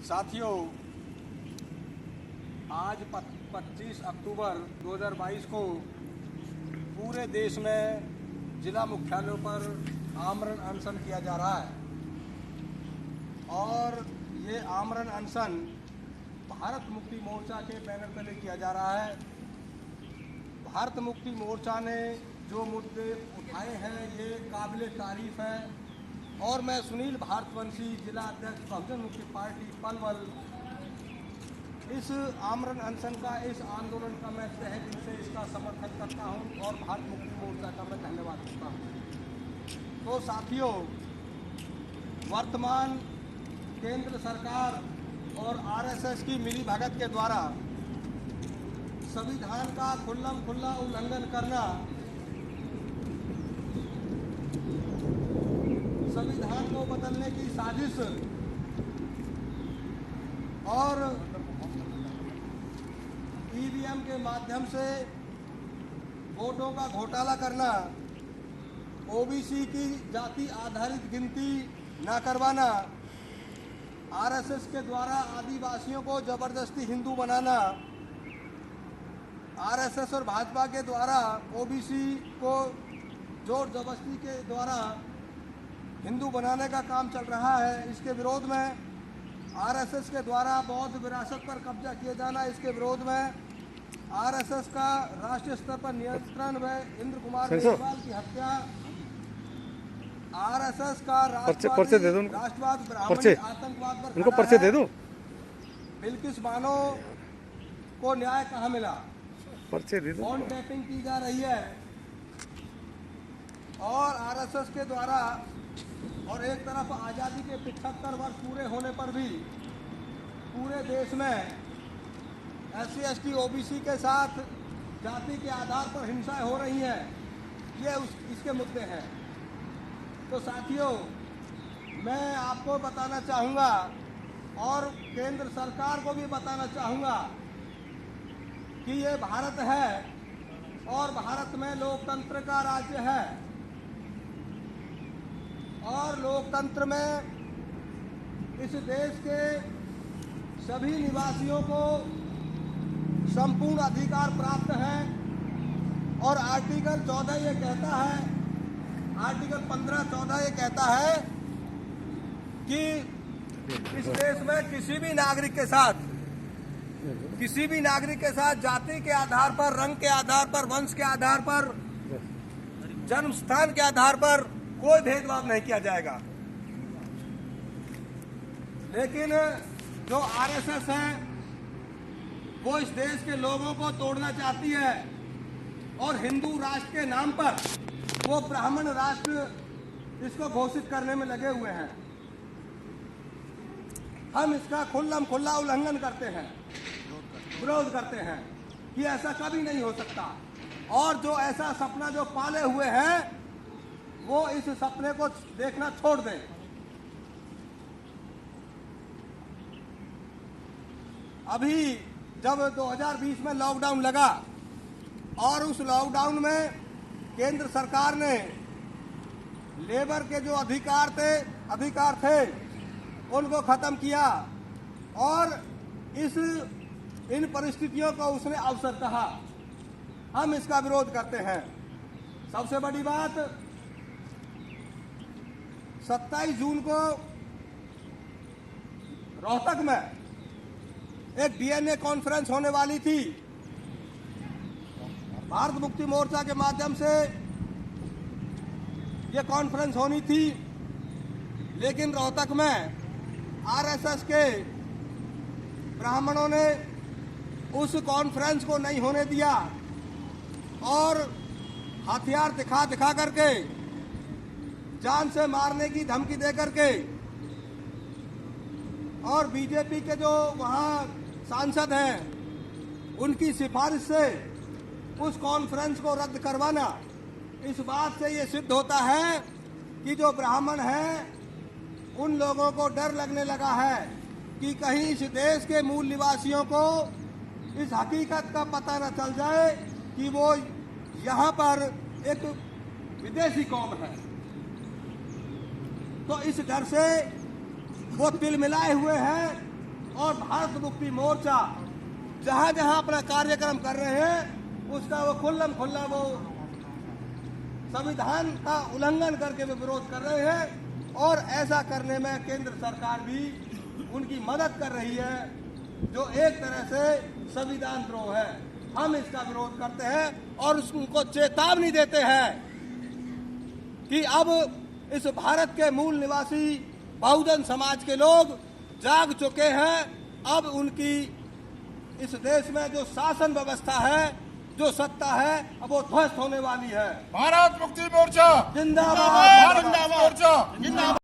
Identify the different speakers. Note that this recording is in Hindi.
Speaker 1: साथियों, आज 25 अक्टूबर 2022 को पूरे देश में जिला मुख्यालयों पर आमरण अनशन किया जा रहा है और ये आमरण अनशन भारत मुक्ति मोर्चा के बैनर तले किया जा रहा है। भारत मुक्ति मोर्चा ने जो मुद्दे उठाए हैं ये काबिले तारीफ है और मैं सुनील भारतवंशी, जिला अध्यक्ष बहुजन मुक्ति पार्टी पलवल, इस आमरण अनशन का, इस आंदोलन का मैं तहे दिल से इसका समर्थन करता हूं और भारत मुक्ति मोर्चा का मैं धन्यवाद करता हूं। तो साथियों, वर्तमान केंद्र सरकार और आरएसएस की मिलीभगत के द्वारा संविधान का खुल्लम-खुल्ला उल्लंघन करना, संविधान को बदलने की साजिश और ईवीएम के माध्यम से वोटों का घोटाला करना, ओबीसी की जाति आधारित गिनती न करवाना, आरएसएस के द्वारा आदिवासियों को जबरदस्ती हिंदू बनाना, आरएसएस और भाजपा के द्वारा ओबीसी को जोर जबरदस्ती के द्वारा हिंदू बनाने का काम चल रहा है। इसके विरोध में आरएसएस के द्वारा बौद्ध विरासत पर कब्जा किए जाना, इसके विरोध में आरएसएस का राष्ट्रीय स्तर पर नियंत्रण व इंद्र कुमार मेघवाल की हत्या, आरएसएस का राष्ट्रवाद ब्राह्मणी आतंकवाद पर
Speaker 2: उनको पर्चे दे दो।
Speaker 1: बिल्किस बानो को न्याय कहाँ मिला?
Speaker 2: पर्चे दे दो।
Speaker 1: फोन टैपिंग की जा रही है और आरएसएस के द्वारा, और एक तरफ आज़ादी के 75 वर्ष पूरे होने पर भी पूरे देश में SC ST OBC के साथ जाति के आधार पर हिंसा हो रही है, ये इसके मुद्दे हैं। तो साथियों, मैं आपको बताना चाहूँगा और केंद्र सरकार को भी बताना चाहूँगा कि ये भारत है और भारत में लोकतंत्र का राज्य है और लोकतंत्र में इस देश के सभी निवासियों को संपूर्ण अधिकार प्राप्त है और आर्टिकल 14 ये कहता है, आर्टिकल 15-14 ये कहता है कि इस देश में किसी भी नागरिक के साथ जाति के आधार पर, रंग के आधार पर, वंश के आधार पर, जन्म स्थान के आधार पर कोई भेदभाव नहीं किया जाएगा। लेकिन जो आरएसएस है वो इस देश के लोगों को तोड़ना चाहती है और हिंदू राष्ट्र के नाम पर वो ब्राह्मण राष्ट्र इसको घोषित करने में लगे हुए हैं। हम इसका खुल्ला उल्लंघन करते हैं, विरोध करते हैं कि ऐसा कभी नहीं हो सकता और जो ऐसा सपना जो पाले हुए हैं वो इस सपने को देखना छोड़ दें। अभी जब 2020 में लॉकडाउन लगा और उस लॉकडाउन में केंद्र सरकार ने लेबर के जो अधिकार थे उनको खत्म किया और इन परिस्थितियों को उसने अवसर कहा। हम इसका विरोध करते हैं। सबसे बड़ी बात, 27 जून को रोहतक में एक DNA कॉन्फ्रेंस होने वाली थी। भारत मुक्ति मोर्चा के माध्यम से ये कॉन्फ्रेंस होनी थी, लेकिन रोहतक में आरएसएस के ब्राह्मणों ने उस कॉन्फ्रेंस को नहीं होने दिया और हथियार दिखा करके, जान से मारने की धमकी दे करके, और बीजेपी के जो वहाँ सांसद हैं उनकी सिफारिश से उस कॉन्फ्रेंस को रद्द करवाना, इस बात से ये सिद्ध होता है कि जो ब्राह्मण हैं उन लोगों को डर लगने लगा है कि कहीं इस देश के मूल निवासियों को इस हकीकत का पता न चल जाए कि वो यहाँ पर एक विदेशी कौम है। तो इस डर से वो तिल मिलाए हुए हैं और भारत मुक्ति मोर्चा जहां जहां अपना कार्यक्रम कर रहे हैं उसका वो खुल्लम खुल्ला वो संविधान का उल्लंघन करके वो विरोध कर रहे हैं और ऐसा करने में केंद्र सरकार भी उनकी मदद कर रही है, जो एक तरह से संविधान द्रोह है। हम इसका विरोध करते हैं और उनको चेतावनी देते हैं कि अब इस भारत के मूल निवासी बहुजन समाज के लोग जाग चुके हैं। अब उनकी इस देश में जो शासन व्यवस्था है, जो सत्ता है, अब वो ध्वस्त होने वाली है।
Speaker 2: भारत मुक्ति मोर्चा
Speaker 1: जिंदाबाद।
Speaker 2: भारत मुक्ति मोर्चा जिंदाबाद।